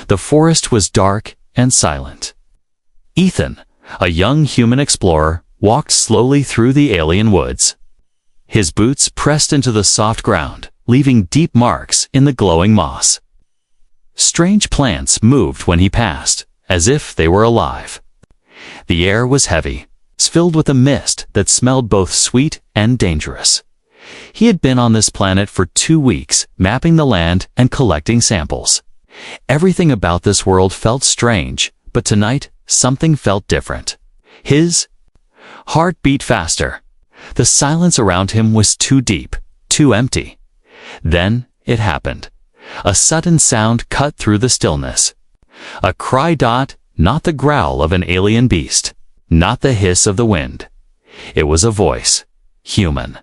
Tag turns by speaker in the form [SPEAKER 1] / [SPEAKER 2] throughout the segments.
[SPEAKER 1] The forest was dark and silent. Ethan, a young human explorer, walked slowly through the alien woods. His boots pressed into the soft ground, leaving deep marks in the glowing moss. Strange plants moved when he passed, as if they were alive. The air was heavy, filled with a mist that smelled both sweet and dangerous. He had been on this planet for 2 weeks, mapping the land and collecting samples. Everything about this world felt strange, but tonight, something felt different. His heart beat faster. The silence around him was too deep, too empty. Then it happened. A sudden sound cut through the stillness. A cry, not the growl of an alien beast, not the hiss of the wind. It was a voice. Human.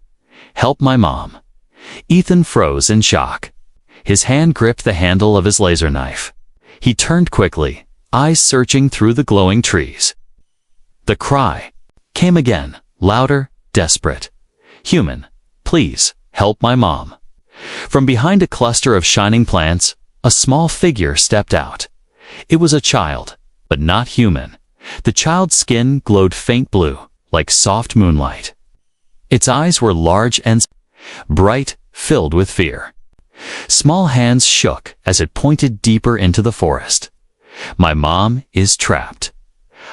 [SPEAKER 1] Help my mom. Ethan froze in shock. His hand gripped the handle of his laser knife. He turned quickly, eyes searching through the glowing trees. The cry came again, louder, desperate. Human, please, help my mom. From behind a cluster of shining plants, a small figure stepped out. It was a child, but not human. The child's skin glowed faint blue, like soft moonlight. Its eyes were large and bright, filled with fear. Small hands shook as it pointed deeper into the forest. My mom is trapped.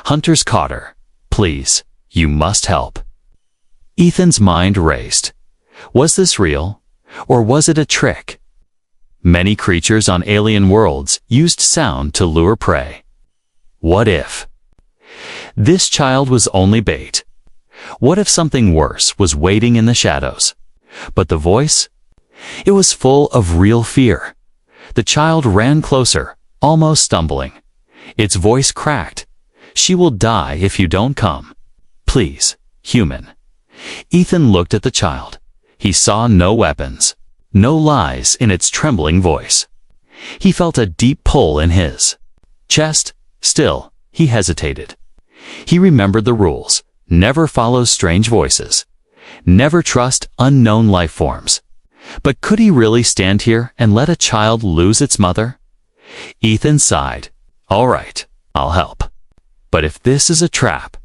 [SPEAKER 1] Hunters caught her. Please, you must help. Ethan's mind raced. Was this real? Or was it a trick? Many creatures on alien worlds used sound to lure prey. What if this child was only bait? What if something worse was waiting in the shadows? But the voice? It was full of real fear. The child ran closer, almost stumbling. Its voice cracked. She will die if you don't come. Please, human. Ethan looked at the child. He saw no weapons, no lies in its trembling voice. He felt a deep pull in his chest. Still, he hesitated. He remembered the rules. Never follow strange voices. Never trust unknown life forms. But could he really stand here and let a child lose its mother? Ethan sighed. All right, I'll help. But if this is a trap?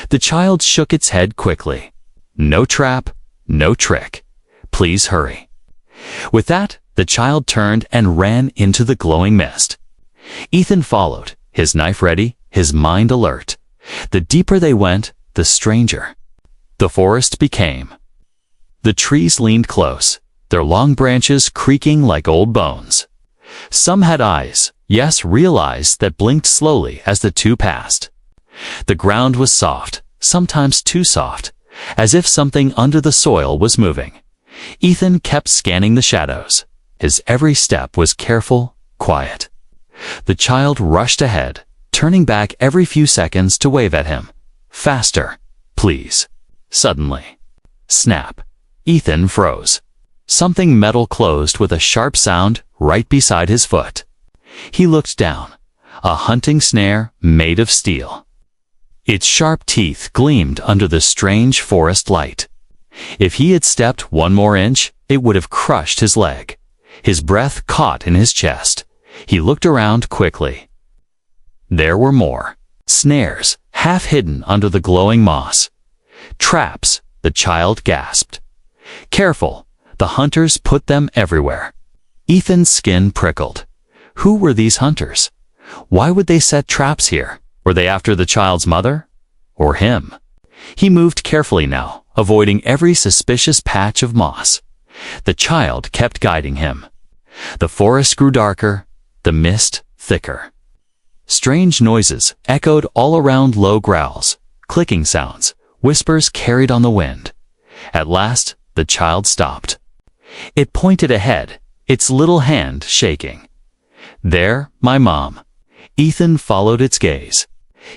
[SPEAKER 1] The child shook its head quickly. No trap, no trick. Please hurry. With that, the child turned and ran into the glowing mist. Ethan followed, his knife ready, his mind alert. The deeper they went, the stranger the forest became. The trees leaned close, their long branches creaking like old bones. Some had eyes, yes, real eyes that blinked slowly as the two passed. The ground was soft, sometimes too soft, as if something under the soil was moving. Ethan kept scanning the shadows. His every step was careful, quiet. The child rushed ahead, turning back every few seconds to wave at him. Faster, please. Suddenly, snap. Ethan froze. Something metal closed with a sharp sound right beside his foot. He looked down. A hunting snare made of steel. Its sharp teeth gleamed under the strange forest light. If he had stepped 1 more inch, it would have crushed his leg. His breath caught in his chest. He looked around quickly. There were more. Snares, half hidden under the glowing moss. Traps, the child gasped. Careful, the hunters put them everywhere. Ethan's skin prickled. Who were these hunters? Why would they set traps here? Were they after the child's mother? Or him? He moved carefully now, avoiding every suspicious patch of moss. The child kept guiding him. The forest grew darker, the mist thicker. Strange noises echoed all around, low growls, clicking sounds, whispers carried on the wind. At last, the child stopped. It pointed ahead, its little hand shaking. There, my mom. Ethan followed its gaze.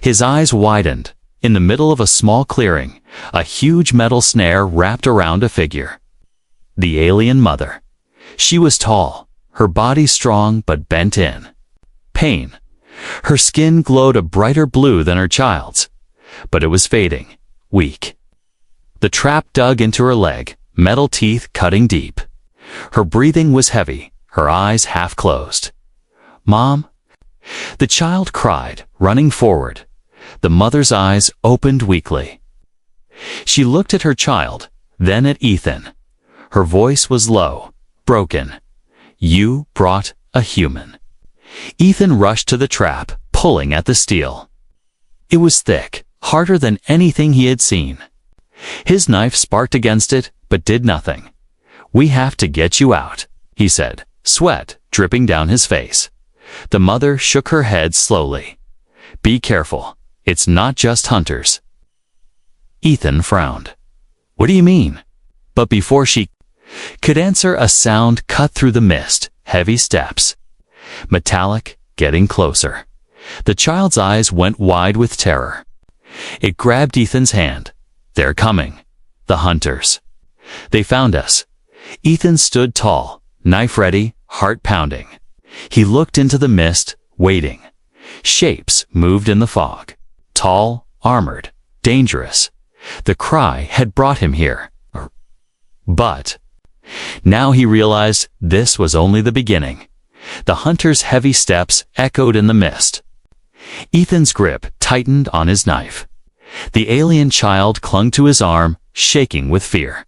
[SPEAKER 1] His eyes widened. In the middle of a small clearing, a huge metal snare wrapped around a figure. The alien mother. She was tall, her body strong but bent in pain. Her skin glowed a brighter blue than her child's, but it was fading, weak. The trap dug into her leg, metal teeth cutting deep. Her breathing was heavy, her eyes half closed. Mom, The child cried, running forward. The mother's eyes opened weakly. She looked at her child, then at Ethan. Her voice was low, broken. "You brought a human." Ethan rushed to the trap, pulling at the steel. It was thick, harder than anything he had seen. His knife sparked against it, but did nothing. "We have to get you out," he said, sweat dripping down his face. The mother shook her head slowly. "Be careful. It's not just hunters." Ethan frowned. "What do you mean?" But before she could answer, a sound cut through the mist, heavy steps. Metallic, getting closer. The child's eyes went wide with terror. It grabbed Ethan's hand. "They're coming. The hunters. They found us." Ethan stood tall, knife ready, heart pounding. He looked into the mist, waiting. Shapes moved in the fog. Tall, armored, dangerous. The cry had brought him here. But now he realized this was only the beginning. The hunter's heavy steps echoed in the mist. Ethan's grip tightened on his knife. The alien child clung to his arm, shaking with fear.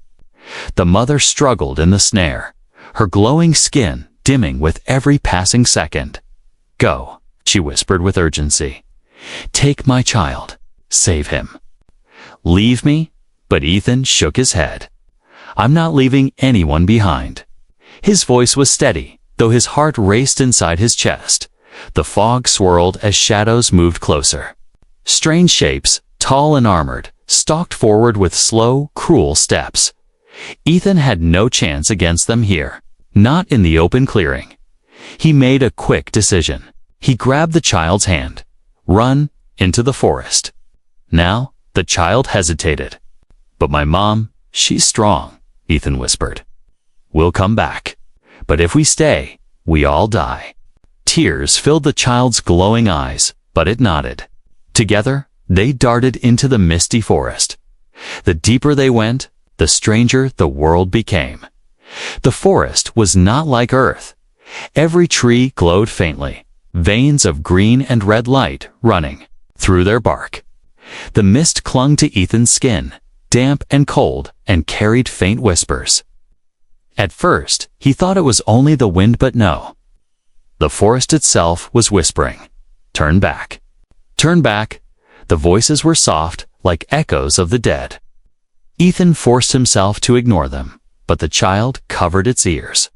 [SPEAKER 1] The mother struggled in the snare, her glowing skin dimming with every passing second. "Go," she whispered with urgency. "Take my child. Save him." "Leave me?" But Ethan shook his head. "I'm not leaving anyone behind." His voice was steady, though his heart raced inside his chest. The fog swirled as shadows moved closer. Strange shapes, tall and armored, stalked forward with slow, cruel steps. Ethan had no chance against them here, not in the open clearing. He made a quick decision. He grabbed the child's hand. "Run into the forest." Now, the child hesitated. "But my mom, she's strong," Ethan whispered. "We'll come back. But if we stay, we all die." Tears filled the child's glowing eyes, but it nodded. Together, they darted into the misty forest. The deeper they went, the stranger the world became. The forest was not like Earth. Every tree glowed faintly, veins of green and red light running through their bark. The mist clung to Ethan's skin, damp and cold, and carried faint whispers. At first, he thought it was only the wind, but no. The forest itself was whispering. "Turn back. Turn back." The voices were soft, like echoes of the dead. Ethan forced himself to ignore them, but the child covered its ears.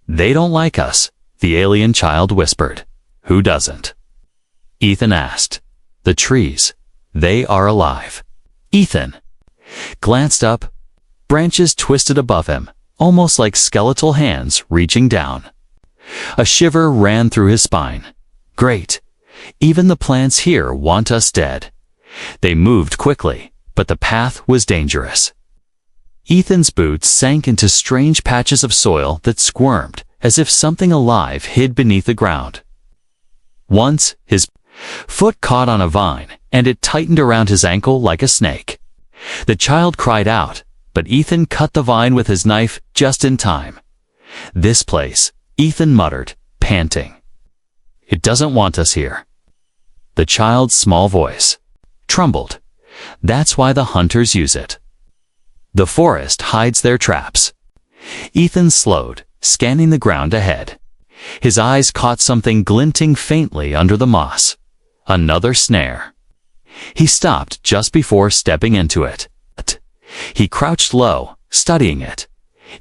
[SPEAKER 1] "They don't like us," the alien child whispered. "Who doesn't?" Ethan asked. "The trees. They are alive." Ethan glanced up. Branches twisted above him, almost like skeletal hands reaching down. A shiver ran through his spine. "Great. Even the plants here want us dead." They moved quickly, but the path was dangerous. Ethan's boots sank into strange patches of soil that squirmed, as if something alive hid beneath the ground. Once, his foot caught on a vine, and it tightened around his ankle like a snake. The child cried out, but Ethan cut the vine with his knife just in time. "This place," Ethan muttered, panting. "It doesn't want us here." The child's small voice trembled. "That's why the hunters use it. The forest hides their traps." Ethan slowed, scanning the ground ahead. His eyes caught something glinting faintly under the moss. Another snare. He stopped just before stepping into it. He crouched low, studying it.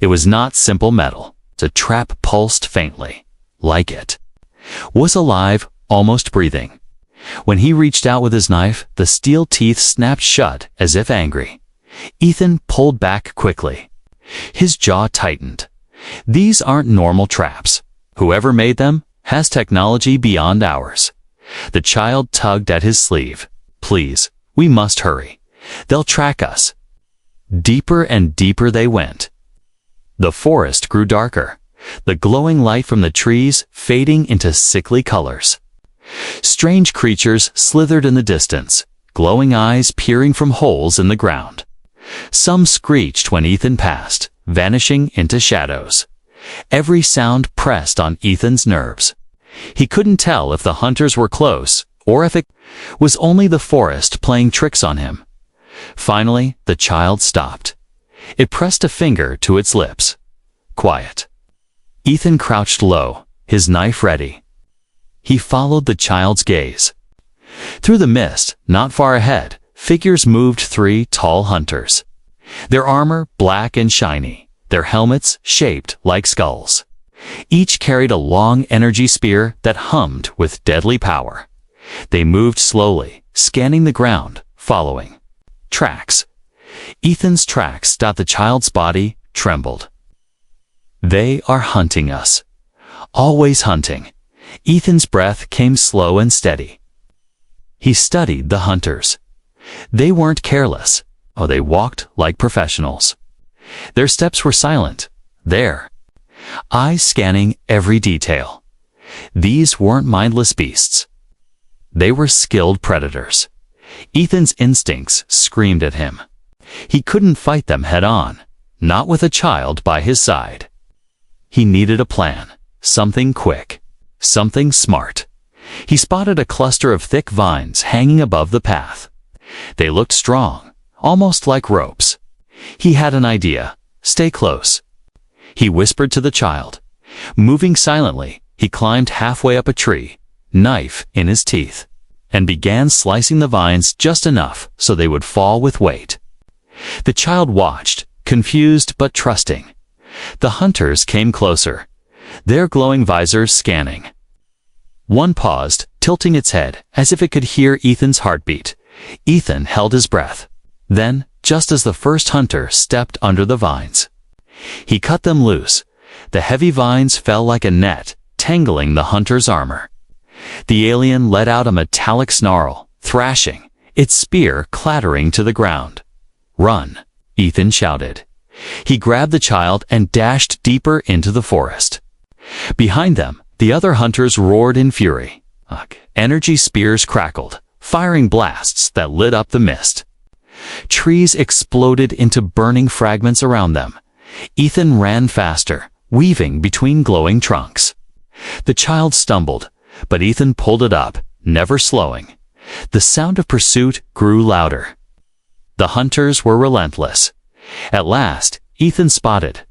[SPEAKER 1] It was not simple metal. The trap pulsed faintly, like it was alive, almost breathing. When he reached out with his knife, the steel teeth snapped shut as if angry. Ethan pulled back quickly. His jaw tightened. These aren't normal traps. Whoever made them has technology beyond ours. The child tugged at his sleeve. "Please, we must hurry. They'll track us." Deeper and deeper they went. The forest grew darker, the glowing light from the trees fading into sickly colors. Strange creatures slithered in the distance, glowing eyes peering from holes in the ground. Some screeched when Ethan passed, vanishing into shadows. Every sound pressed on Ethan's nerves. He couldn't tell if the hunters were close or if it was only the forest playing tricks on him. Finally, the child stopped. It pressed a finger to its lips. Quiet. Ethan crouched low, his knife ready. He followed the child's gaze. Through the mist, not far ahead, figures moved 3 tall hunters. Their armor black and shiny, their helmets shaped like skulls. Each carried a long energy spear that hummed with deadly power. They moved slowly, scanning the ground, following. Tracks. Ethan's tracks dot the child's body trembled. They are hunting us. Always hunting. Ethan's breath came slow and steady. He studied the hunters. They weren't careless. Oh, they walked like professionals. Their steps were silent. There. Eyes scanning every detail. These weren't mindless beasts. They were skilled predators. Ethan's instincts screamed at him. He couldn't fight them head-on, not with a child by his side. He needed a plan, something quick, something smart. He spotted a cluster of thick vines hanging above the path. They looked strong, almost like ropes. He had an idea. Stay close. He whispered to the child. Moving silently, he climbed halfway up a tree, knife in his teeth, and began slicing the vines just enough so they would fall with weight. The child watched, confused but trusting. The hunters came closer, their glowing visors scanning. One paused, tilting its head as if it could hear Ethan's heartbeat. Ethan held his breath. Then, just as the first hunter stepped under the vines, he cut them loose. The heavy vines fell like a net, tangling the hunter's armor. The alien let out a metallic snarl, thrashing, its spear clattering to the ground. "Run," Ethan shouted. He grabbed the child and dashed deeper into the forest. Behind them, the other hunters roared in fury. Energy spears crackled, firing blasts that lit up the mist. Trees exploded into burning fragments around them. Ethan ran faster, weaving between glowing trunks. The child stumbled, but Ethan pulled it up, never slowing. The sound of pursuit grew louder. The hunters were relentless. At last, Ethan spotted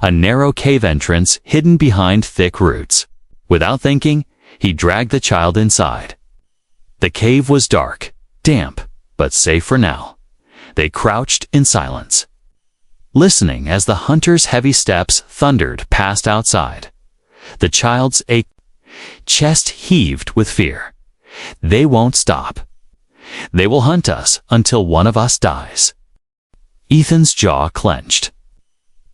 [SPEAKER 1] a narrow cave entrance hidden behind thick roots. Without thinking, he dragged the child inside. The cave was dark, damp, but safe for now. They crouched in silence, listening as the hunters' heavy steps thundered past outside. The child's chest heaved with fear. They won't stop. They will hunt us until one of us dies. Ethan's jaw clenched.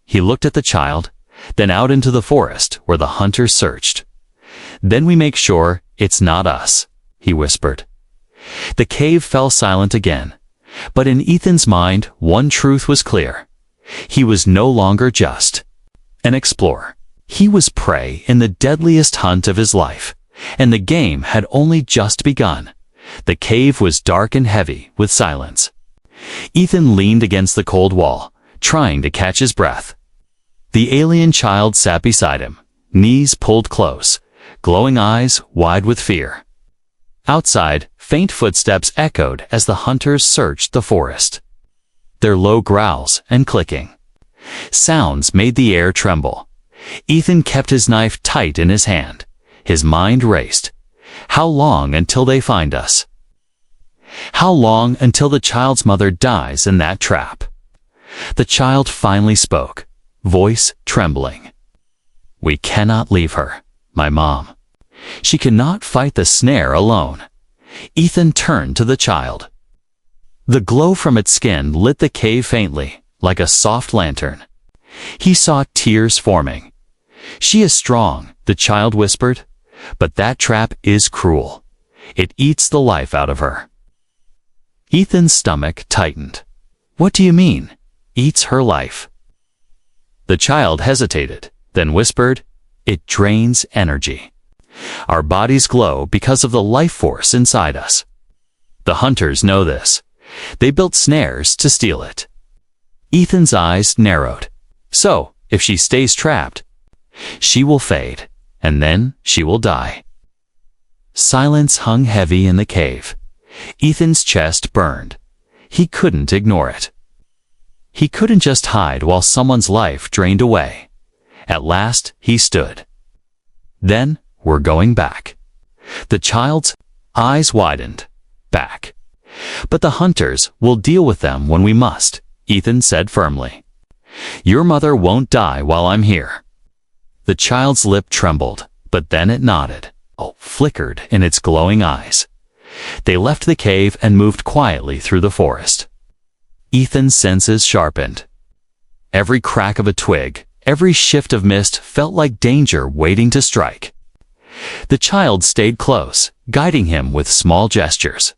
[SPEAKER 1] He looked at the child, then out into the forest where the hunters searched. "Then we make sure it's not us," he whispered. The cave fell silent again, but in Ethan's mind, one truth was clear. He was no longer just an explorer. He was prey in the deadliest hunt of his life, and the game had only just begun. The cave was dark and heavy with silence. Ethan leaned against the cold wall, trying to catch his breath. The alien child sat beside him, knees pulled close, glowing eyes wide with fear. Outside, faint footsteps echoed as the hunters searched the forest. Their low growls and clicking sounds made the air tremble. Ethan kept his knife tight in his hand. His mind raced. How long until they find us? How long until the child's mother dies in that trap? The child finally spoke, voice trembling. "We cannot leave her, my mom. She cannot fight the snare alone." Ethan turned to the child. The glow from its skin lit the cave faintly, like a soft lantern. He saw tears forming. "She is strong," the child whispered, "but that trap is cruel. It eats the life out of her." Ethan's stomach tightened. "What do you mean, eats her life?" The child hesitated, then whispered, "It drains energy. Our bodies glow because of the life force inside us. The hunters know this. They built snares to steal it." Ethan's eyes narrowed. "So, if she stays trapped, she will fade. and then she will die. Silence hung heavy in the cave. Ethan's chest burned. He couldn't ignore it. He couldn't just hide while someone's life drained away. At last, he stood. Then, we're going back. The child's eyes widened. Back. But the hunters will deal with them when we must, Ethan said firmly. Your mother won't die while I'm here. The child's lip trembled, but then it nodded, flickered in its glowing eyes. They left the cave and moved quietly through the forest. Ethan's senses sharpened. Every crack of a twig, every shift of mist felt like danger waiting to strike. The child stayed close, guiding him with small gestures,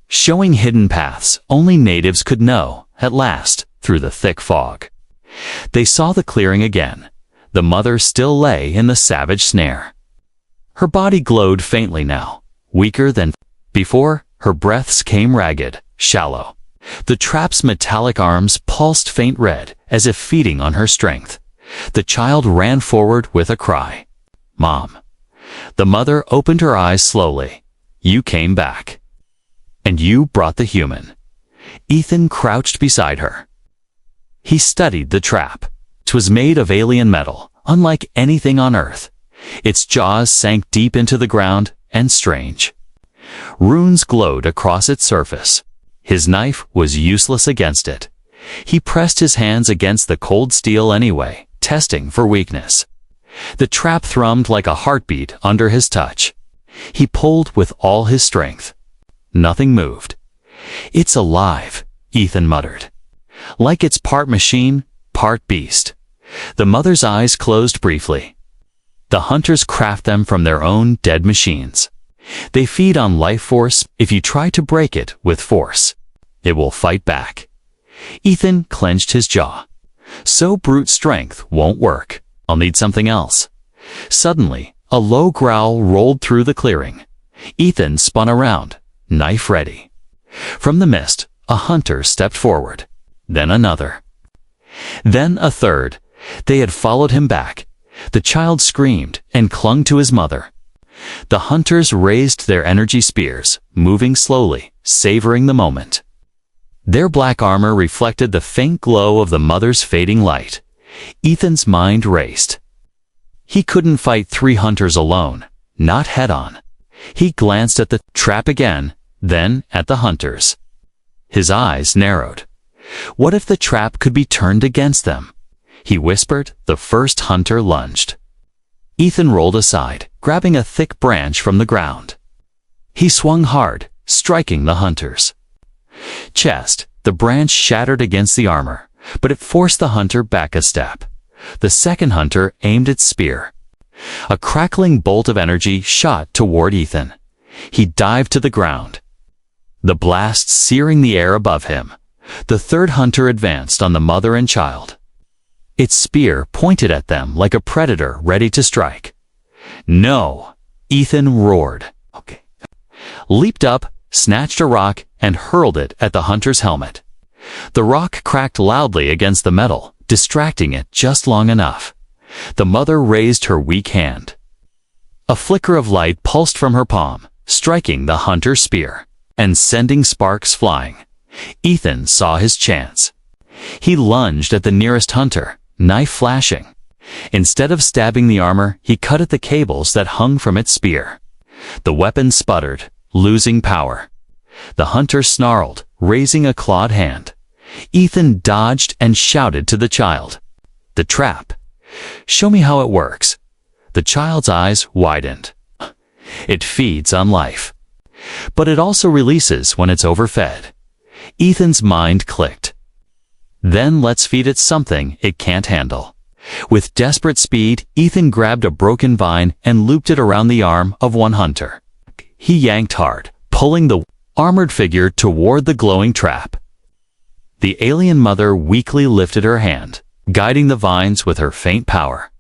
[SPEAKER 1] showing hidden paths only natives could know, at last, through the thick fog. They saw the clearing again. The mother still lay in the savage snare. Her body glowed faintly now, weaker than before. Her breaths came ragged, shallow. The trap's metallic arms pulsed faint red, as if feeding on her strength. The child ran forward with a cry. Mom. The mother opened her eyes slowly. You came back. And you brought the human. Ethan crouched beside her. He studied the trap. It was made of alien metal, unlike anything on Earth. Its jaws sank deep into the ground, and strange. Runes glowed across its surface. His knife was useless against it. He pressed his hands against the cold steel anyway, testing for weakness. The trap thrummed like a heartbeat under his touch. He pulled with all his strength. Nothing moved. It's alive, Ethan muttered. Like it's part machine, part beast. The mother's eyes closed briefly. The hunters craft them from their own dead machines. They feed on life force. If you try to break it with force, it will fight back. Ethan clenched his jaw. So brute strength won't work. I'll need something else. Suddenly, a low growl rolled through the clearing. Ethan spun around, knife ready. From the mist, a hunter stepped forward. Then another. Then a third. They had followed him back. The child screamed and clung to his mother. The hunters raised their energy spears, moving slowly, savoring the moment. Their black armor reflected the faint glow of the mother's fading light. Ethan's mind raced. He couldn't fight 3 hunters alone, not head-on. He glanced at the trap again, then at the hunters. His eyes narrowed. What if the trap could be turned against them? He whispered. The first hunter lunged. Ethan rolled aside, grabbing a thick branch from the ground. He swung hard, striking the hunter's chest. The branch shattered against the armor, but it forced the hunter back a step. The second hunter aimed its spear. A crackling bolt of energy shot toward Ethan. He dived to the ground, the blast searing the air above him. The third hunter advanced on the mother and child. Its spear pointed at them like a predator ready to strike. No! Ethan roared. Leaped up, snatched a rock, and hurled it at the hunter's helmet. The rock cracked loudly against the metal, distracting it just long enough. The mother raised her weak hand. A flicker of light pulsed from her palm, striking the hunter's spear, and sending sparks flying. Ethan saw his chance. He lunged at the nearest hunter, knife flashing. Instead of stabbing the armor, he cut at the cables that hung from its spear. The weapon sputtered, losing power. The hunter snarled, raising a clawed hand. Ethan dodged and shouted to the child. The trap. Show me how it works. The child's eyes widened. It feeds on life. But it also releases when it's overfed. Ethan's mind clicked. Then let's feed it something it can't handle. With desperate speed, Ethan grabbed a broken vine and looped it around the arm of one hunter. He yanked hard, pulling the armored figure toward the glowing trap. The alien mother weakly lifted her hand, guiding the vines with her faint power.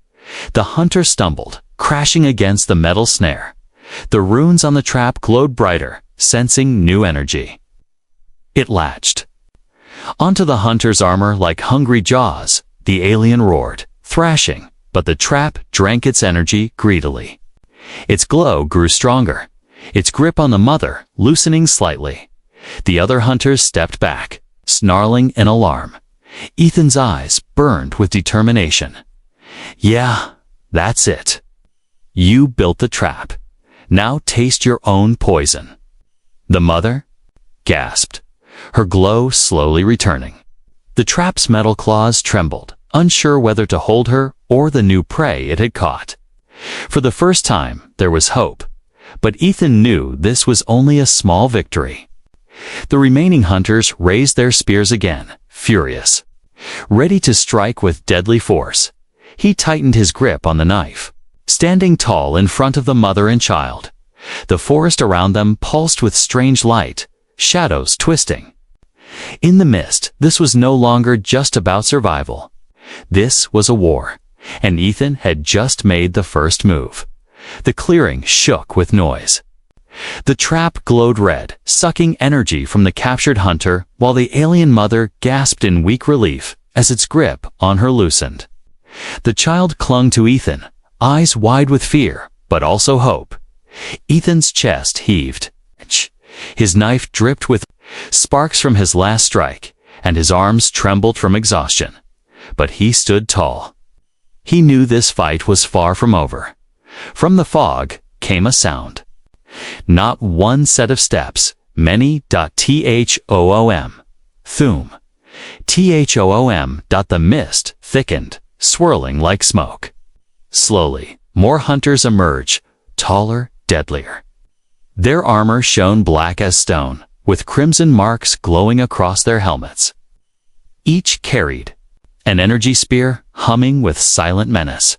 [SPEAKER 1] The hunter stumbled, crashing against the metal snare. The runes on the trap glowed brighter, sensing new energy. It latched onto the hunter's armor like hungry jaws. The alien roared, thrashing, but the trap drank its energy greedily. Its glow grew stronger, its grip on the mother loosening slightly. The other hunters stepped back, snarling in alarm. Ethan's eyes burned with determination. "Yeah, that's it. You built the trap. Now taste your own poison." The mother gasped, her glow slowly returning. The trap's metal claws trembled, unsure whether to hold her or the new prey it had caught. For the first time, there was hope, but Ethan knew this was only a small victory. The remaining hunters raised their spears again, furious. Ready to strike with deadly force, he tightened his grip on the knife. Standing tall in front of the mother and child, the forest around them pulsed with strange light, shadows twisting. In the mist, this was no longer just about survival. This was a war, and Ethan had just made the first move. The clearing shook with noise. The trap glowed red, sucking energy from the captured hunter, while the alien mother gasped in weak relief as its grip on her loosened. The child clung to Ethan, eyes wide with fear, but also hope. Ethan's chest heaved. His knife dripped with sparks from his last strike, and his arms trembled from exhaustion. But he stood tall. He knew this fight was far from over. From the fog came a sound. Not one set of steps, many. Thoom. Thoom. Thoom. The mist thickened, swirling like smoke. Slowly, more hunters emerged, taller, deadlier. Their armor shone black as stone, with crimson marks glowing across their helmets. Each carried an energy spear humming with silent menace.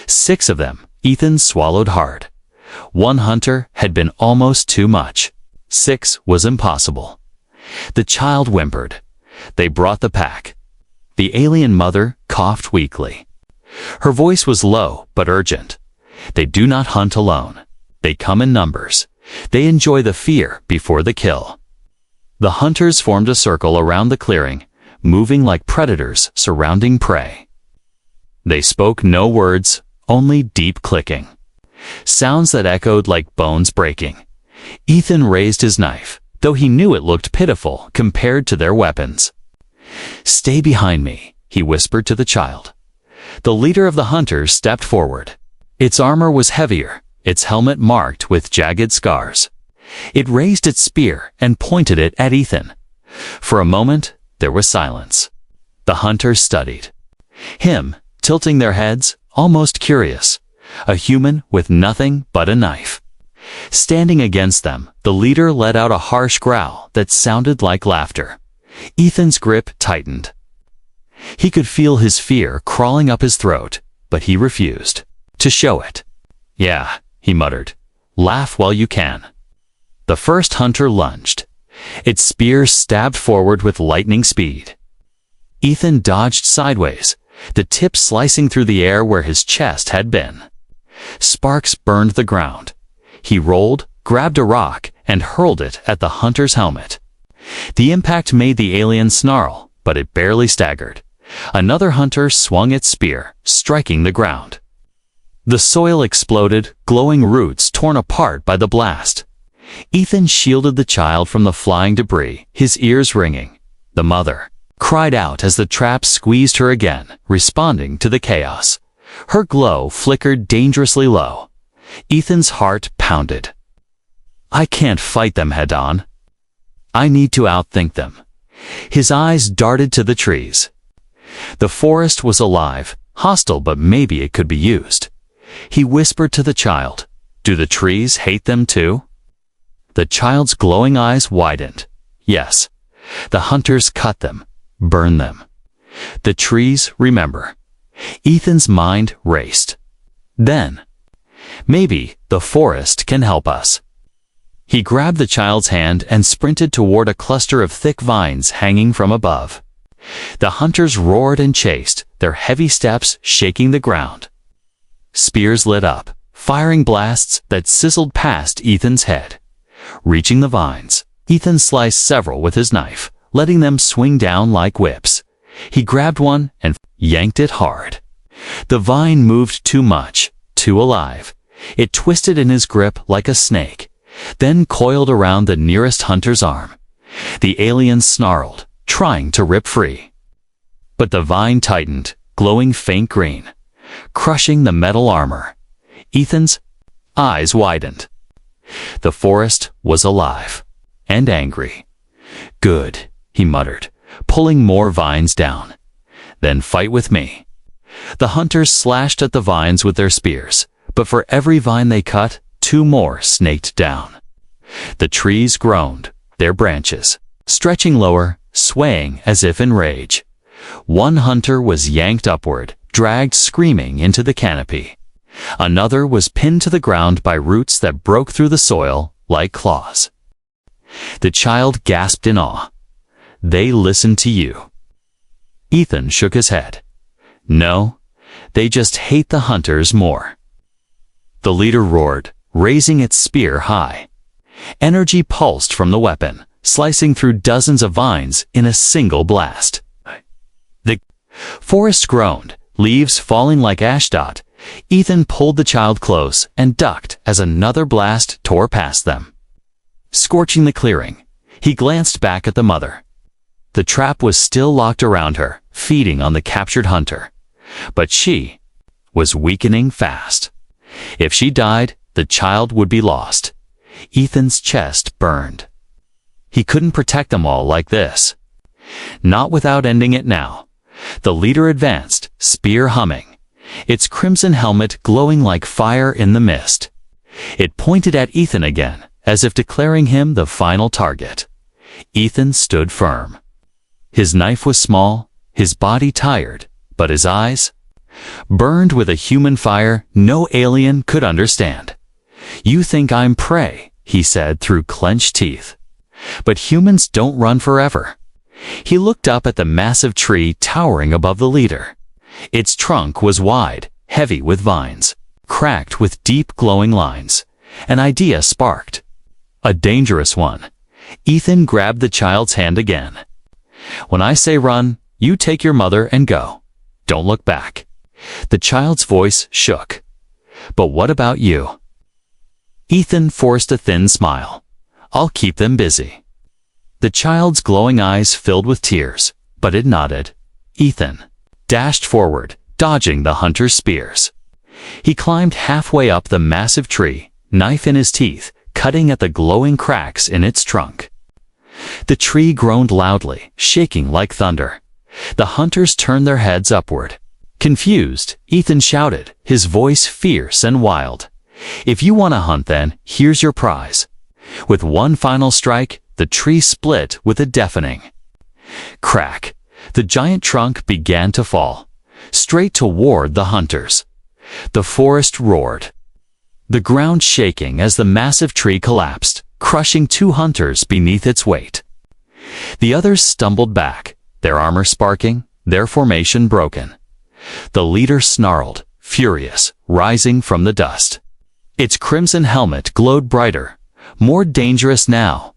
[SPEAKER 1] 6 of them, Ethan swallowed hard. 1 hunter had been almost too much. 6 was impossible. The child whimpered. They brought the pack. The alien mother coughed weakly. Her voice was low but urgent. They do not hunt alone. They come in numbers. They enjoy the fear before the kill. The hunters formed a circle around the clearing, moving like predators surrounding prey. They spoke no words, only deep clicking. Sounds that echoed like bones breaking. Ethan raised his knife, though he knew it looked pitiful compared to their weapons. "Stay behind me," he whispered to the child. The leader of the hunters stepped forward. Its armor was heavier, its helmet marked with jagged scars. It raised its spear and pointed it at Ethan. For a moment, there was silence. The hunters studied him, tilting their heads, almost curious. A human with nothing but a knife. Standing against them, the leader let out a harsh growl that sounded like laughter. Ethan's grip tightened. He could feel his fear crawling up his throat, but he refused to show it. "Yeah," he muttered. "Laugh while you can." The first hunter lunged. Its spear stabbed forward with lightning speed. Ethan dodged sideways, the tip slicing through the air where his chest had been. Sparks burned the ground. He rolled, grabbed a rock, and hurled it at the hunter's helmet. The impact made the alien snarl, but it barely staggered. Another hunter swung its spear, striking the ground. The soil exploded, glowing roots torn apart by the blast. Ethan shielded the child from the flying debris, his ears ringing. The mother cried out as the trap squeezed her again, responding to the chaos. Her glow flickered dangerously low. Ethan's heart pounded. "I can't fight them head-on. I need to outthink them." His eyes darted to the trees. The forest was alive, hostile, but maybe it could be used. He whispered to the child, "Do the trees hate them too?" The child's glowing eyes widened. Yes. The hunters cut them, burned them. The trees remember. Ethan's mind raced. Then, maybe the forest can help us. He grabbed the child's hand and sprinted toward a cluster of thick vines hanging from above. The hunters roared and chased, their heavy steps shaking the ground. Spears lit up, firing blasts that sizzled past Ethan's head. Reaching the vines, Ethan sliced several with his knife, letting them swing down like whips. He grabbed one and yanked it hard. The vine moved too much, too alive. It twisted in his grip like a snake, then coiled around the nearest hunter's arm. The alien snarled, trying to rip free. But the vine tightened, glowing faint green, crushing the metal armor. Ethan's eyes widened. The forest was alive and angry. "Good," he muttered, pulling more vines down. "Then fight with me." The hunters slashed at the vines with their spears, but for every vine they cut, 2 more snaked down. The trees groaned, their branches stretching lower, swaying as if in rage. One hunter was yanked upward, dragged screaming into the canopy. Another was pinned to the ground by roots that broke through the soil like claws. The child gasped in awe. "They listened to you." Ethan shook his head. "No, they just hate the hunters more." The leader roared, raising its spear high. Energy pulsed from the weapon, slicing through dozens of vines in a single blast. The forest groaned, leaves falling like ashdot. Ethan pulled the child close and ducked as another blast tore past them. Scorching the clearing, he glanced back at the mother. The trap was still locked around her, feeding on the captured hunter. But she was weakening fast. If she died, the child would be lost. Ethan's chest burned. He couldn't protect them all like this. Not without ending it now. The leader advanced, spear humming, its crimson helmet glowing like fire in the mist. It pointed at Ethan again, as if declaring him the final target. Ethan stood firm. His knife was small, his body tired, but his eyes burned with a human fire no alien could understand. "You think I'm prey," he said through clenched teeth. "But humans don't run forever." He looked up at the massive tree towering above the leader. Its trunk was wide, heavy with vines, cracked with deep glowing lines. An idea sparked. A dangerous one. Ethan grabbed the child's hand again. "When I say run, you take your mother and go. Don't look back." The child's voice shook. "But what about you?" Ethan forced a thin smile. "I'll keep them busy." The child's glowing eyes filled with tears, but it nodded. Ethan dashed forward, dodging the hunter's spears. He climbed halfway up the massive tree, knife in his teeth, cutting at the glowing cracks in its trunk. The tree groaned loudly, shaking like thunder. The hunters turned their heads upward. Confused, Ethan shouted, his voice fierce and wild. "If you want to hunt then, here's your prize." With one final strike, the tree split with a deafening crack. The giant trunk began to fall, straight toward the hunters. The forest roared, the ground shaking as the massive tree collapsed, crushing 2 hunters beneath its weight. The others stumbled back, their armor sparking, their formation broken. The leader snarled, furious, rising from the dust. Its crimson helmet glowed brighter, more dangerous now.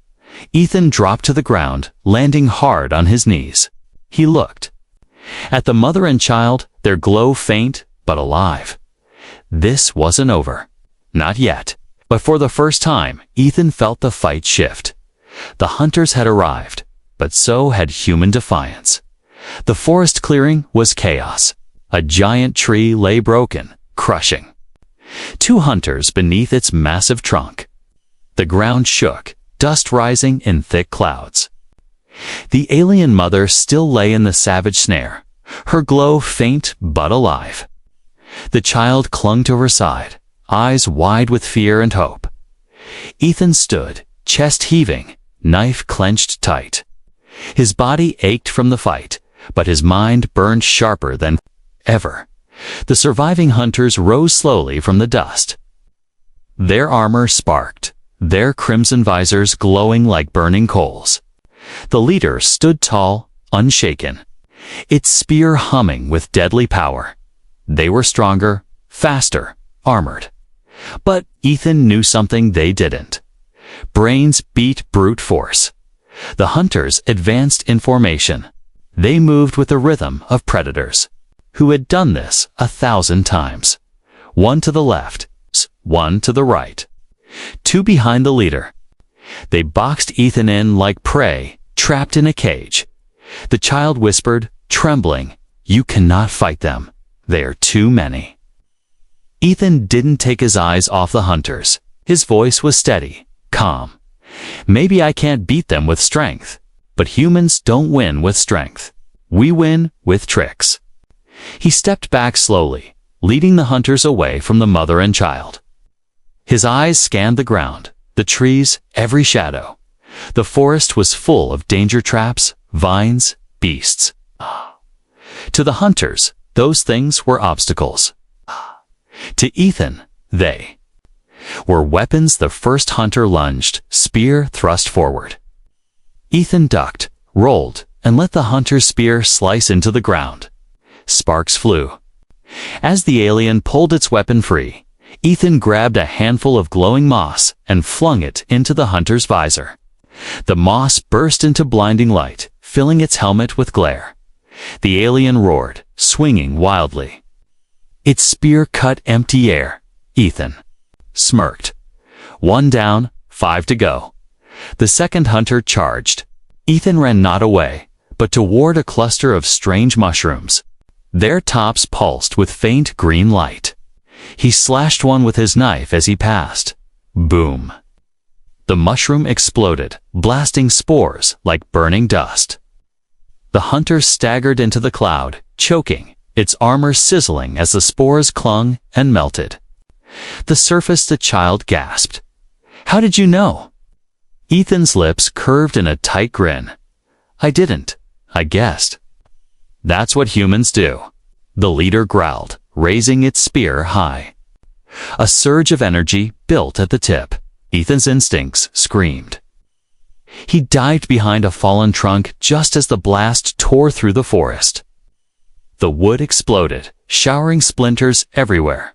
[SPEAKER 1] Ethan dropped to the ground, landing hard on his knees. He looked at the mother and child, their glow faint but alive. This wasn't over. Not yet. But for the first time, Ethan felt the fight shift. The hunters had arrived, but so had human defiance. The forest clearing was chaos. A giant tree lay broken, crushing 2 hunters beneath its massive trunk. The ground shook, dust rising in thick clouds. The alien mother still lay in the savage snare, her glow faint but alive. The child clung to her side, eyes wide with fear and hope. Ethan stood, chest heaving, knife clenched tight. His body ached from the fight, but his mind burned sharper than ever. The surviving hunters rose slowly from the dust. Their armor sparked, their crimson visors glowing like burning coals. The leader stood tall, unshaken, its spear humming with deadly power. They were stronger, faster, armored. But Ethan knew something they didn't. Brains beat brute force. The hunters advanced in formation. They moved with the rhythm of predators. who had done this 1,000 times. One to the left, one to the right. Two behind the leader. They boxed Ethan in like prey, trapped in a cage. The child whispered, trembling, "You cannot fight them. They are too many." Ethan didn't take his eyes off the hunters. His voice was steady, calm. "Maybe I can't beat them with strength, but humans don't win with strength. We win with tricks." He stepped back slowly, leading the hunters away from the mother and child. His eyes scanned the ground, the trees, every shadow. The forest was full of danger traps, vines, beasts. To the hunters, those things were obstacles. To Ethan, they were weapons. The first hunter lunged, spear thrust forward. Ethan ducked, rolled, and let the hunter's spear slice into the ground. Sparks flew. As the alien pulled its weapon free, Ethan grabbed a handful of glowing moss and flung it into the hunter's visor. The moss burst into blinding light, filling its helmet with glare. The alien roared, swinging wildly. Its spear cut empty air. Ethan smirked. 1 down, 5 to go. The second hunter charged. Ethan ran not away, but toward a cluster of strange mushrooms. Their tops pulsed with faint green light. He slashed one with his knife as he passed. Boom. The mushroom exploded, blasting spores like burning dust. The hunter staggered into the cloud, choking, its armor sizzling as the spores clung and melted. The surface, the child gasped. "How did you know?" Ethan's lips curved in a tight grin. "I didn't. I guessed." "That's what humans do," the leader growled, raising its spear high. A surge of energy built at the tip. Ethan's instincts screamed. He dived behind a fallen trunk just as the blast tore through the forest. The wood exploded, showering splinters everywhere.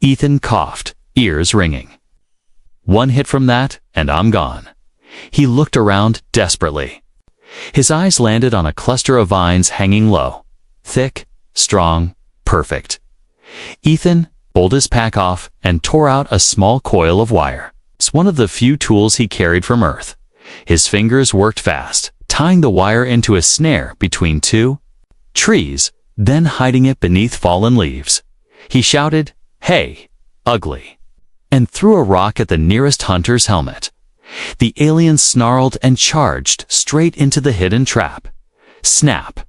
[SPEAKER 1] Ethan coughed, ears ringing. "One hit from that, and I'm gone." He looked around desperately. His eyes landed on a cluster of vines hanging low. Thick, strong, perfect. Ethan pulled his pack off and tore out a small coil of wire. It's one of the few tools he carried from Earth. His fingers worked fast, tying the wire into a snare between two trees, then hiding it beneath fallen leaves. He shouted, "Hey, ugly," and threw a rock at the nearest hunter's helmet. The alien snarled and charged straight into the hidden trap. Snap!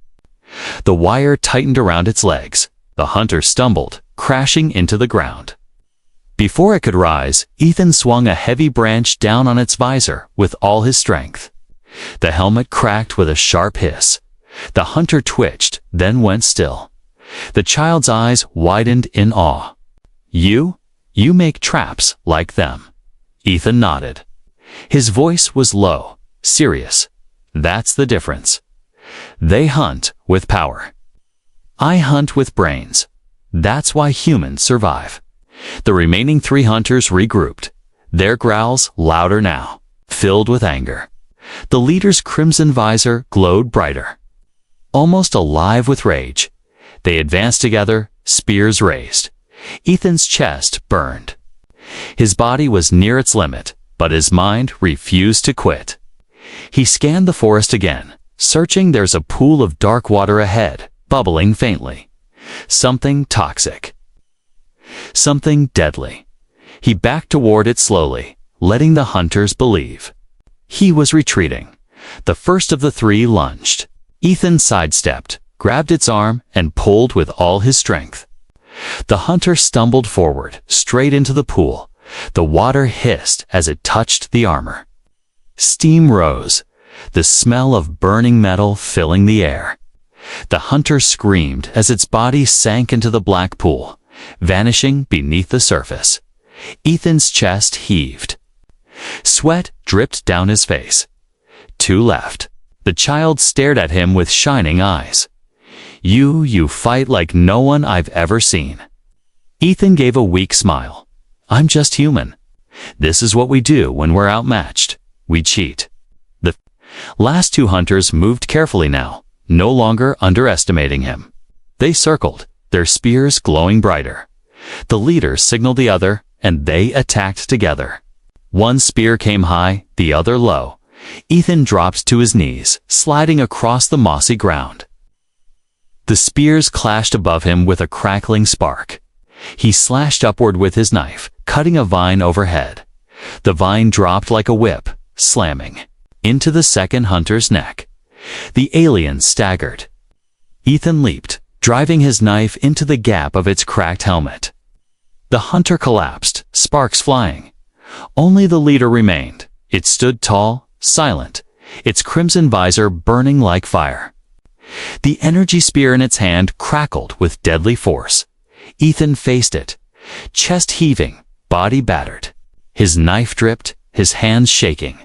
[SPEAKER 1] The wire tightened around its legs. The hunter stumbled, crashing into the ground. Before it could rise, Ethan swung a heavy branch down on its visor with all his strength. The helmet cracked with a sharp hiss. The hunter twitched, then went still. The child's eyes widened in awe. You make traps like them." Ethan nodded. His voice was low, serious. "That's the difference. They hunt with power. I hunt with brains. That's why humans survive." The remaining 3 hunters regrouped, their growls louder now, filled with anger. The leader's crimson visor glowed brighter. Almost alive with rage, they advanced together, spears raised. Ethan's chest burned. His body was near its limit, but his mind refused to quit. He scanned the forest again, searching. There's a pool of dark water ahead, bubbling faintly. Something toxic. Something deadly. He backed toward it slowly, letting the hunters believe. He was retreating. The first of the 3 lunged. Ethan sidestepped, grabbed its arm, and pulled with all his strength. The hunter stumbled forward, straight into the pool. The water hissed as it touched the armor. Steam rose, the smell of burning metal filling the air. The hunter screamed as its body sank into the black pool, vanishing beneath the surface. Ethan's chest heaved. Sweat dripped down his face. 2 left. The child stared at him with shining eyes. You fight like no one I've ever seen." Ethan gave a weak smile. "I'm just human. This is what we do when we're outmatched. We cheat." The last 2 hunters moved carefully now, no longer underestimating him. They circled, their spears glowing brighter. The leader signaled the other, and they attacked together. One spear came high, the other low. Ethan dropped to his knees, sliding across the mossy ground. The spears clashed above him with a crackling spark. He slashed upward with his knife, cutting a vine overhead. The vine dropped like a whip, slamming into the second hunter's neck. The alien staggered. Ethan leaped, driving his knife into the gap of its cracked helmet. The hunter collapsed, sparks flying. Only the leader remained. It stood tall, silent, its crimson visor burning like fire. The energy spear in its hand crackled with deadly force. Ethan faced it, chest heaving, body battered. His knife dripped, his hands shaking.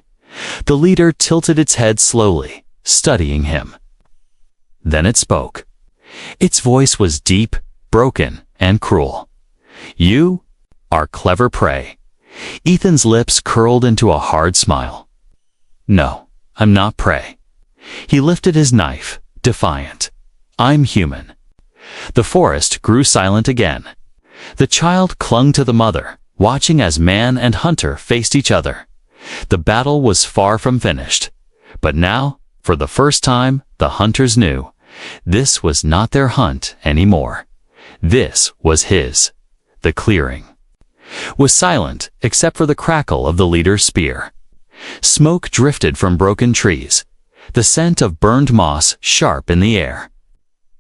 [SPEAKER 1] The leader tilted its head slowly, studying him. Then it spoke. Its voice was deep, broken, and cruel. "You are clever prey." Ethan's lips curled into a hard smile. "No, I'm not prey." He lifted his knife, defiant. "I'm human." The forest grew silent again. The child clung to the mother, watching as man and hunter faced each other. The battle was far from finished. But now, for the first time, the hunters knew this was not their hunt anymore. This was his. The clearing was silent except for the crackle of the leader's spear. Smoke drifted from broken trees, the scent of burned moss sharp in the air.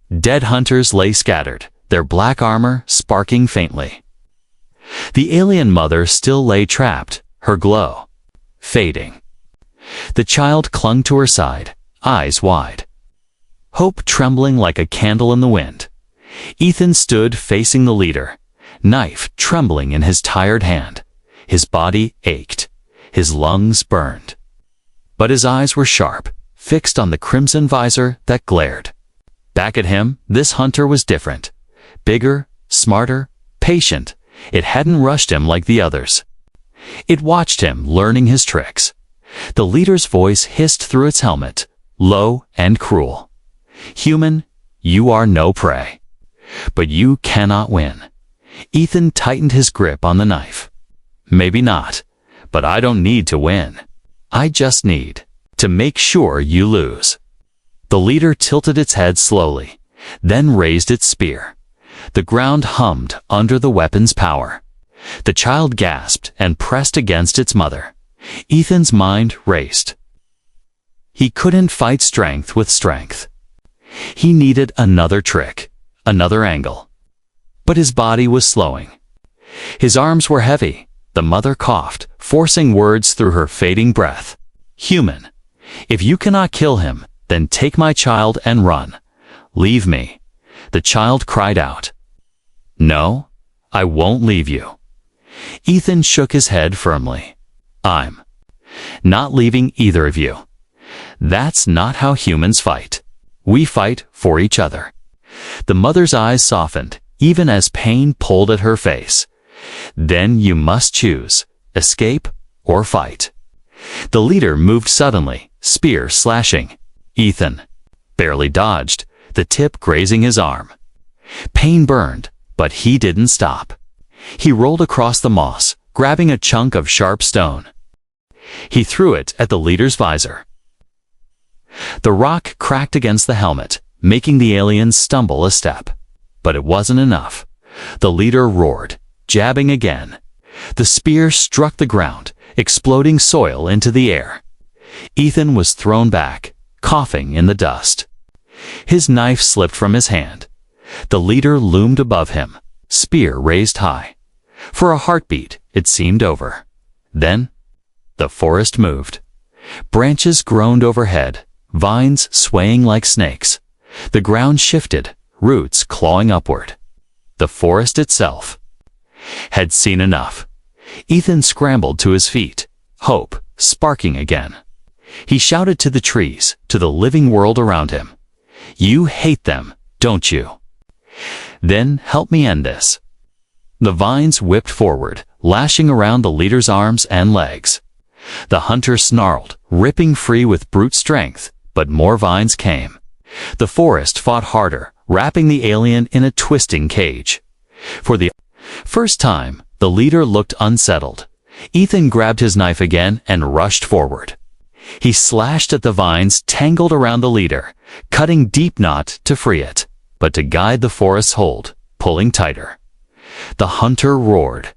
[SPEAKER 1] Dead hunters lay scattered, their black armor sparking faintly. The alien mother still lay trapped, her glow fading. The child clung to her side, eyes wide, hope trembling like a candle in the wind. Ethan stood facing the leader, knife trembling in his tired hand. His body ached, his lungs burned. But his eyes were sharp, fixed on the crimson visor that glared. Back at him, this hunter was different. Bigger, smarter, patient. It hadn't rushed him like the others. It watched him learning his tricks. The leader's voice hissed through its helmet, low and cruel. "Human, you are no prey. But you cannot win." Ethan tightened his grip on the knife. "Maybe not, but I don't need to win. I just need to make sure you lose." The leader tilted its head slowly, then raised its spear. The ground hummed under the weapon's power. The child gasped and pressed against its mother. Ethan's mind raced. He couldn't fight strength with strength. He needed another trick, another angle. But his body was slowing. His arms were heavy. The mother coughed, forcing words through her fading breath. "Human, if you cannot kill him, then take my child and run. Leave me." The child cried out. "No, I won't leave you." Ethan shook his head firmly. "I'm not leaving either of you. That's not how humans fight. We fight for each other." The mother's eyes softened, even as pain pulled at her face. "Then you must choose, escape or fight." The leader moved suddenly, spear slashing. Ethan barely dodged, the tip grazing his arm. Pain burned, but he didn't stop. He rolled across the moss, grabbing a chunk of sharp stone. He threw it at the leader's visor. The rock cracked against the helmet, making the alien stumble a step. But it wasn't enough. The leader roared, jabbing again. The spear struck the ground, exploding soil into the air. Ethan was thrown back, coughing in the dust. His knife slipped from his hand. The leader loomed above him, spear raised high. For a heartbeat, it seemed over. Then, the forest moved. Branches groaned overhead, vines swaying like snakes. The ground shifted, roots clawing upward. The forest itself had seen enough. Ethan scrambled to his feet, hope sparking again. He shouted to the trees, to the living world around him. "You hate them, don't you? Then help me end this." The vines whipped forward, lashing around the leader's arms and legs. The hunter snarled, ripping free with brute strength, but more vines came. The forest fought harder, wrapping the alien in a twisting cage. For the first time, the leader looked unsettled. Ethan grabbed his knife again and rushed forward. He slashed at the vines tangled around the leader, cutting deep knot to free it, but to guide the forest's hold, pulling tighter. The hunter roared.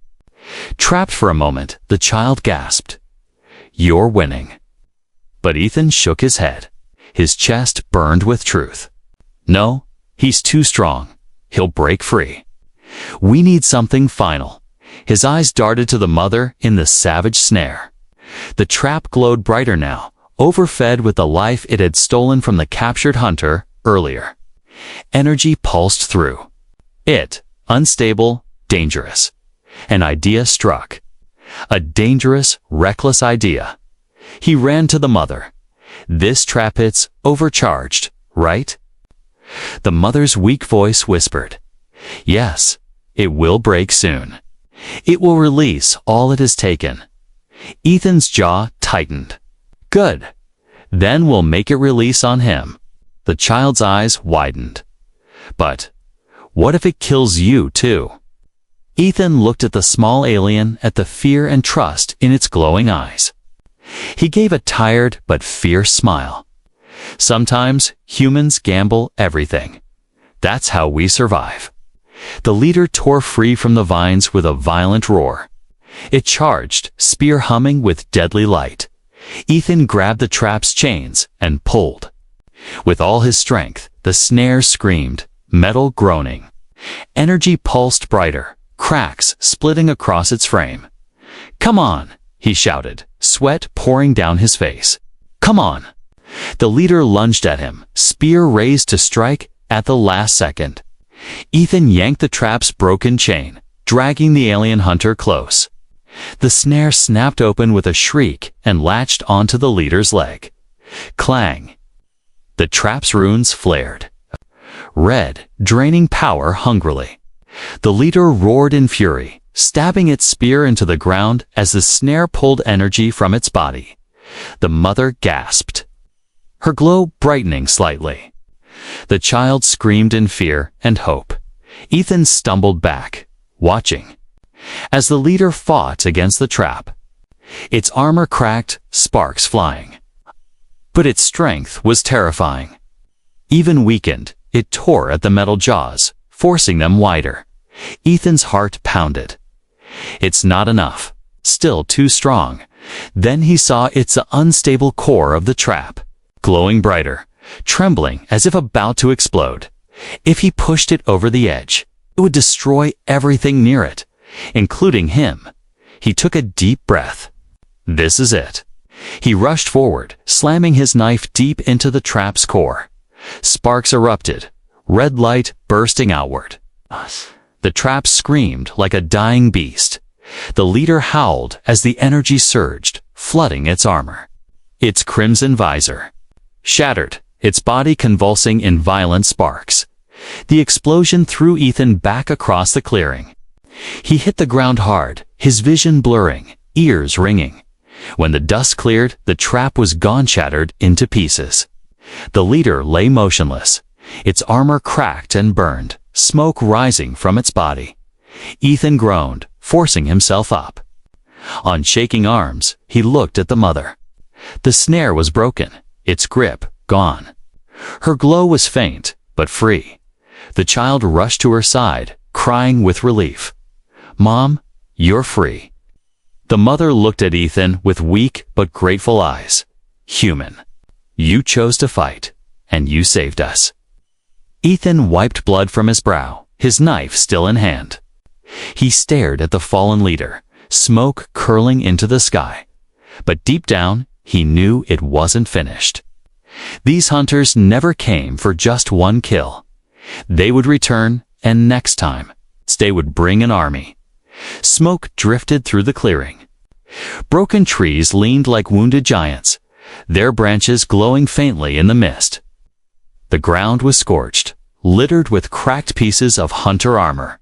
[SPEAKER 1] Trapped for a moment, the child gasped, "You're winning." But Ethan shook his head. His chest burned with truth. "No, he's too strong. He'll break free. We need something final." His eyes darted to the mother in the savage snare. The trap glowed brighter now, overfed with the life it had stolen from the captured hunter earlier. Energy pulsed through. It, unstable, dangerous. An idea struck. A dangerous, reckless idea. He ran to the mother. "This trap hit's overcharged, right?" The mother's weak voice whispered, "Yes, it will break soon. It will release all it has taken." Ethan's jaw tightened. "Good. Then we'll make it release on him." The child's eyes widened. "But what if it kills you too?" Ethan looked at the small alien, at the fear and trust in its glowing eyes. He gave a tired but fierce smile. "Sometimes humans gamble everything. That's how we survive." The leader tore free from the vines with a violent roar. It charged, spear humming with deadly light. Ethan grabbed the trap's chains and pulled. With all his strength, the snare screamed, metal groaning. Energy pulsed brighter, cracks splitting across its frame. "Come on," he shouted, sweat pouring down his face. "Come on." The leader lunged at him, spear raised to strike at the last second. Ethan yanked the trap's broken chain, dragging the alien hunter close. The snare snapped open with a shriek and latched onto the leader's leg. Clang! The trap's runes flared. Red, draining power hungrily. The leader roared in fury, stabbing its spear into the ground as the snare pulled energy from its body. The mother gasped, her glow brightening slightly. The child screamed in fear and hope. Ethan stumbled back, watching, as the leader fought against the trap. Its armor cracked, sparks flying. But its strength was terrifying. Even weakened, it tore at the metal jaws, forcing them wider. Ethan's heart pounded. It's not enough. Still too strong. Then he saw its unstable core of the trap, glowing brighter, trembling as if about to explode. If he pushed it over the edge, it would destroy everything near it, including him. He took a deep breath. This is it. He rushed forward, slamming his knife deep into the trap's core. Sparks erupted, red light bursting outward. The trap screamed like a dying beast. The leader howled as the energy surged, flooding its armor. Its crimson visor shattered, its body convulsing in violent sparks. The explosion threw Ethan back across the clearing. He hit the ground hard, his vision blurring, ears ringing. When the dust cleared, the trap was gone, shattered into pieces. The leader lay motionless, its armor cracked and burned, smoke rising from its body. Ethan groaned, forcing himself up. On shaking arms, he looked at the mother. The snare was broken, its grip gone. Her glow was faint, but free. The child rushed to her side, crying with relief. "Mom, you're free." The mother looked at Ethan with weak but grateful eyes. "Human. You chose to fight, and you saved us." Ethan wiped blood from his brow, his knife still in hand. He stared at the fallen leader, smoke curling into the sky. But deep down, he knew it wasn't finished. These hunters never came for just one kill. They would return, and next time, they would bring an army. Smoke drifted through the clearing. Broken trees leaned like wounded giants, their branches glowing faintly in the mist. The ground was scorched, littered with cracked pieces of hunter armor.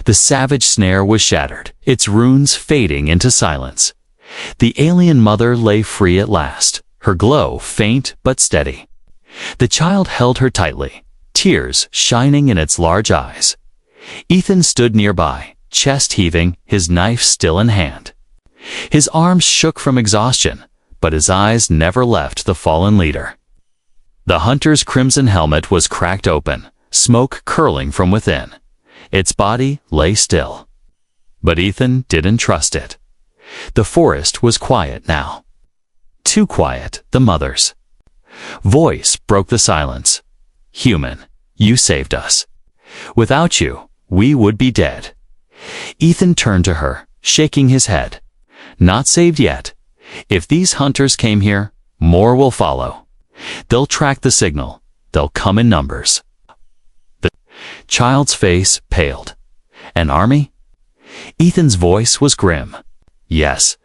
[SPEAKER 1] The savage snare was shattered, its runes fading into silence. The alien mother lay free at last, her glow faint but steady. The child held her tightly, tears shining in its large eyes. Ethan stood nearby, chest heaving, his knife still in hand. His arms shook from exhaustion, but his eyes never left the fallen leader. The hunter's crimson helmet was cracked open, smoke curling from within. Its body lay still. But Ethan didn't trust it. The forest was quiet now. Too quiet, the mother's voice broke the silence. "Human, you saved us. Without you, we would be dead." Ethan turned to her, shaking his head. "Not saved yet. If these hunters came here, more will follow. They'll track the signal. They'll come in numbers." The child's face paled. "An army?" Ethan's voice was grim. "Yes,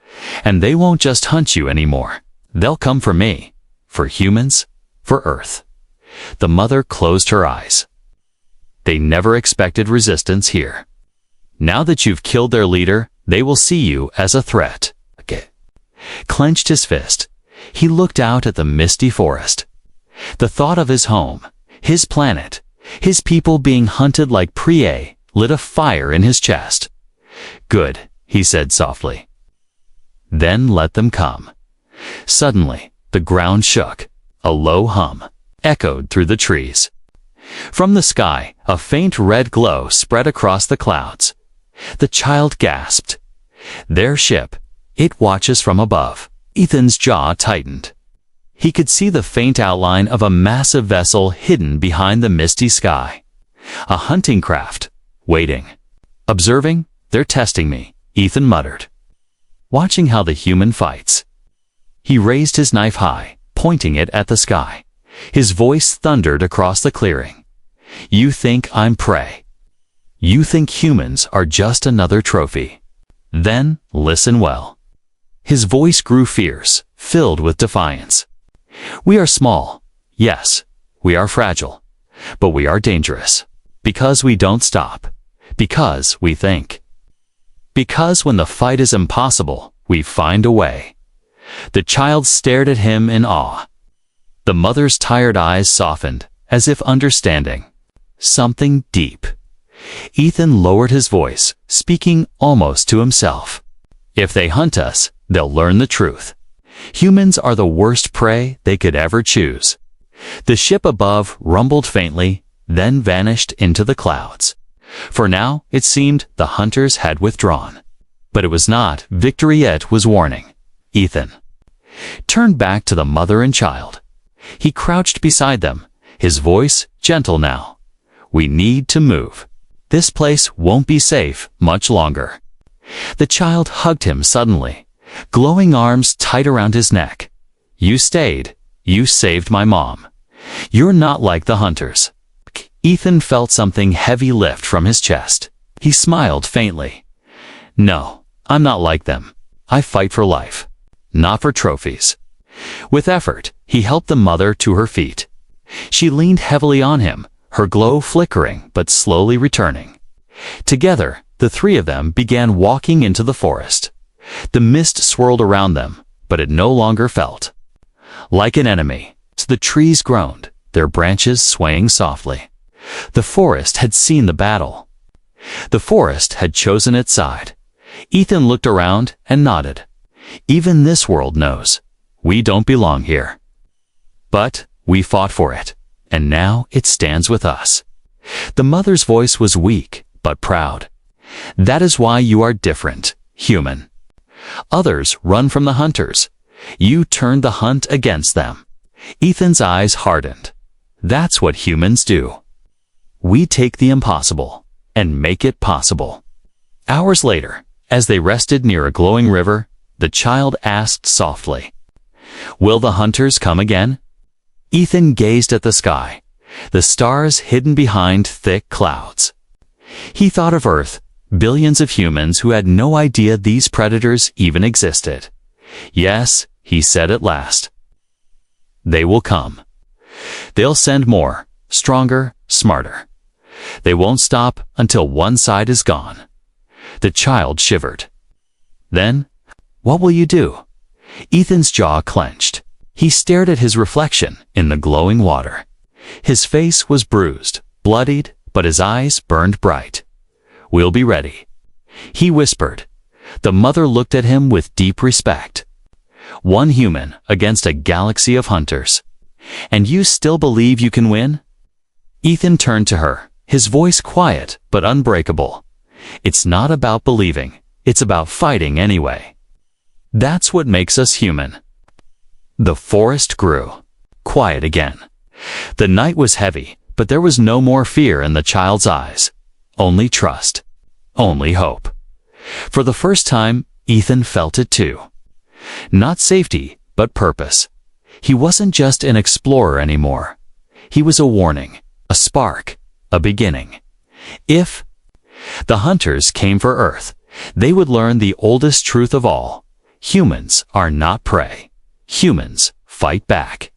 [SPEAKER 1] and they won't just hunt you anymore. They'll come for me, for humans, for Earth." The mother closed her eyes. They never expected resistance here. Now that you've killed their leader, they will see you as a threat. Clenched his fist, he looked out at the misty forest. The thought of his home, his planet, his people being hunted like prey lit a fire in his chest. "Good," he said softly. "Then let them come." Suddenly, the ground shook. A low hum echoed through the trees. From the sky, a faint red glow spread across the clouds. The child gasped. "Their ship. It watches from above." Ethan's jaw tightened. He could see the faint outline of a massive vessel hidden behind the misty sky. A hunting craft, waiting. "Observing, they're testing me," Ethan muttered. "Watching how the human fights." He raised his knife high, pointing it at the sky. His voice thundered across the clearing. "You think I'm prey. You think humans are just another trophy. Then listen well." His voice grew fierce, filled with defiance. "We are small. Yes, we are fragile. But we are dangerous. Because we don't stop. Because we think. Because when the fight is impossible, we find a way." The child stared at him in awe. The mother's tired eyes softened, as if understanding something deep. Ethan lowered his voice, speaking almost to himself. "If they hunt us, they'll learn the truth. Humans are the worst prey they could ever choose." The ship above rumbled faintly, then vanished into the clouds. For now, it seemed the hunters had withdrawn. But it was not victory yet was warning. Ethan turned back to the mother and child. He crouched beside them, his voice gentle now. "We need to move. This place won't be safe much longer." The child hugged him suddenly, glowing arms tight around his neck. "You stayed. You saved my mom. You're not like the hunters." Ethan felt something heavy lift from his chest. He smiled faintly. "No, I'm not like them. I fight for life, not for trophies." With effort, he helped the mother to her feet. She leaned heavily on him, her glow flickering but slowly returning. Together, the three of them began walking into the forest. The mist swirled around them, but it no longer felt like an enemy. So the trees groaned, their branches swaying softly. The forest had seen the battle. The forest had chosen its side. Ethan looked around and nodded. "Even this world knows. We don't belong here. But we fought for it, and now it stands with us." The mother's voice was weak, but proud. "That is why you are different, human. Others run from the hunters. You turned the hunt against them." Ethan's eyes hardened. "That's what humans do. We take the impossible and make it possible." Hours later, as they rested near a glowing river, the child asked softly, "Will the hunters come again?" Ethan gazed at the sky, the stars hidden behind thick clouds. He thought of Earth, billions of humans who had no idea these predators even existed. "Yes," he said at last. "They will come. They'll send more, stronger, smarter. They won't stop until one side is gone." The child shivered. "Then, what will you do?" Ethan's jaw clenched. He stared at his reflection in the glowing water. His face was bruised, bloodied, but his eyes burned bright. "We'll be ready," he whispered. The mother looked at him with deep respect. "One human against a galaxy of hunters. And you still believe you can win?" Ethan turned to her, his voice quiet but unbreakable. "It's not about believing, it's about fighting anyway. That's what makes us human." The forest grew. Quiet again. The night was heavy, but there was no more fear in the child's eyes. Only trust. Only hope. For the first time, Ethan felt it too. Not safety, but purpose. He wasn't just an explorer anymore. He was a warning, a spark, a beginning. If the hunters came for Earth, they would learn the oldest truth of all. Humans are not prey. Humans fight back.